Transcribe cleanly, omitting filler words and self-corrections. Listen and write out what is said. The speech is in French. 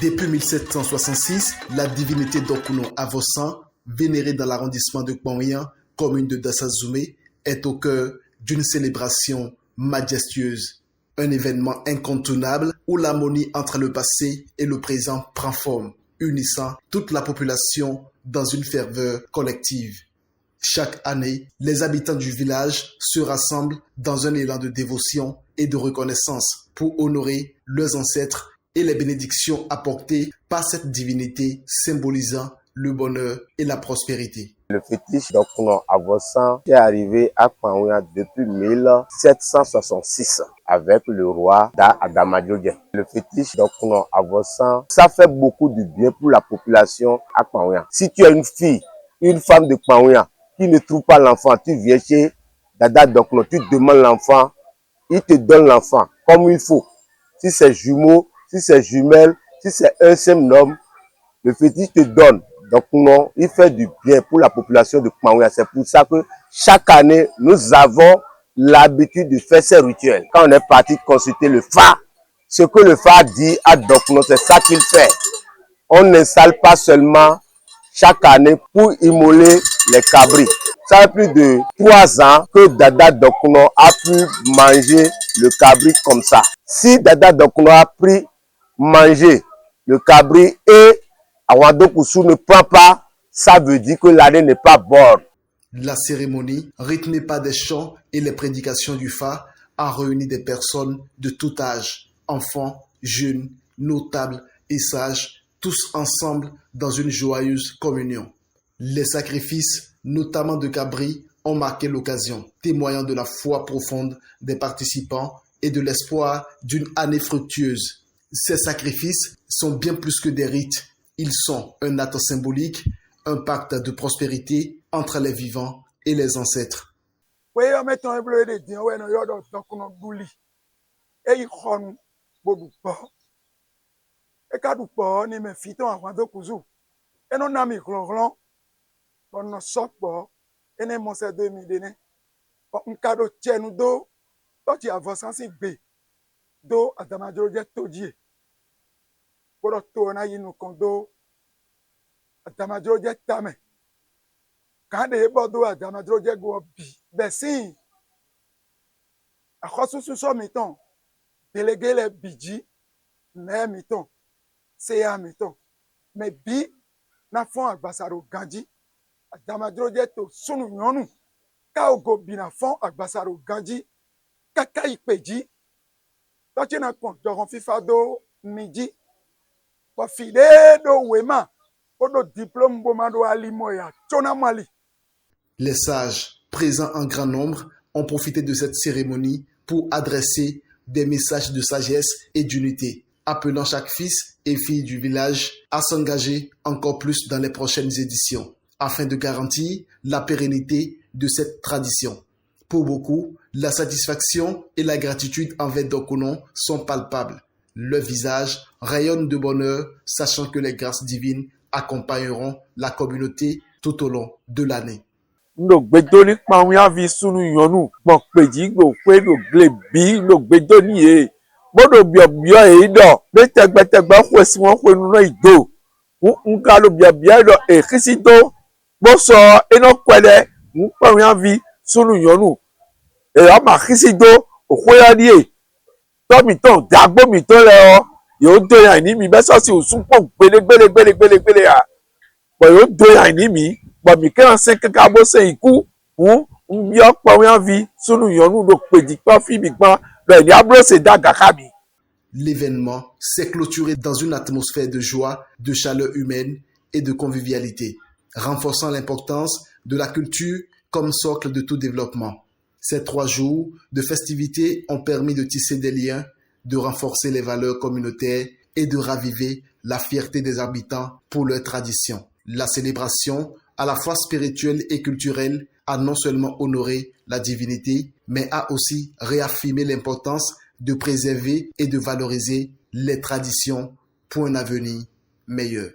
Depuis 1766, la divinité d'Okuno Avosan, vénérée dans l'arrondissement de Kpawyan, commune de Dassazoumé, est au cœur d'une célébration majestueuse. Un événement incontournable où l'harmonie entre le passé et le présent prend forme, unissant toute la population dans une ferveur collective. Chaque année, les habitants du village se rassemblent dans un élan de dévotion et de reconnaissance pour honorer leurs ancêtres et les bénédictions apportées par cette divinité symbolisant le bonheur et la prospérité. Le fétiche d'Okuno Avosan est arrivé à Kpawyan depuis 1766 avec le roi Adamadjodje. Le fétiche d'Okuno Avosan, ça fait beaucoup de bien pour la population à Kpawyan. Si tu as une fille, une femme de Kpawyan qui ne trouve pas l'enfant, tu viens chez Dada d'Okuno, tu demandes l'enfant, il te donne l'enfant comme il faut. Si c'est jumeau, si c'est jumelle, si c'est un seul homme, le fétiche te donne. Donc non, il fait du bien pour la population de Kpawyan. C'est pour ça que chaque année, nous avons l'habitude de faire ces rituels. Quand on est parti consulter le Fa, ce que le Fa dit à Dokno, c'est ça qu'il fait. On n'installe pas seulement chaque année pour immoler les cabris. Ça fait plus de 3 ans que Dada Dokno a pu manger le cabri comme ça. Si Dada Dokno a pris manger le cabri et Awando Koussou ne prend pas, ça veut dire que l'année n'est pas bonne. La cérémonie, rythmée par des chants et les prédications du Fa, a réuni des personnes de tout âge, enfants, jeunes, notables et sages, tous ensemble dans une joyeuse communion. Les sacrifices, notamment de cabri, ont marqué l'occasion, témoignant de la foi profonde des participants et de l'espoir d'une année fructueuse. Ces sacrifices sont bien plus que des rites. Ils sont un acte symbolique, un pacte de prospérité entre les vivants et les ancêtres. Adamadjodje tame kande bodo Adamadjodje go bi besin akhosusu so miton délégué les bidji mais miton c'est ya miton mais bi na fon agbasaro ganji Adamadjodje to sunu nyonu ka ogo bi na fon agbasaro ganji kaka ipeji to chena kon doron fifa do midi kwa file do wema. Les sages, présents en grand nombre, ont profité de cette cérémonie pour adresser des messages de sagesse et d'unité, appelant chaque fils et fille du village à s'engager encore plus dans les prochaines éditions, afin de garantir la pérennité de cette tradition. Pour beaucoup, la satisfaction et la gratitude envers Dokuno sont palpables. Leur visage rayonne de bonheur, sachant que les grâces divines accompagneront la communauté tout au long de l'année. Nous gbedoni Kpawyan vi sunu yonu bon peji go pe do glebi no gbedoni e bodo biobio e do be tegbetegbe kwesi won kwenu no ido nka lo biobio do e kisido bo so eno kwele Kpawyan vi sunu yonu e o ma kisido okwoyani e to mi ton dagbo mi ton le o yo do yan ni mi be so si osun pon gbele a bo yo do yan ni mi bo mi kan se kaka bo se iku bi o Kpawyan vi sunu yonu do peji pa fi mi pa le diablo se daga kabi. L'événement s'est clôturé dans une atmosphère de joie, de chaleur humaine et de convivialité, renforçant l'importance de la culture comme socle de tout développement. Ces 3 jours de festivités ont permis de tisser des liens, de renforcer les valeurs communautaires et de raviver la fierté des habitants pour leurs traditions. La célébration, à la fois spirituelle et culturelle, a non seulement honoré la divinité, mais a aussi réaffirmé l'importance de préserver et de valoriser les traditions pour un avenir meilleur.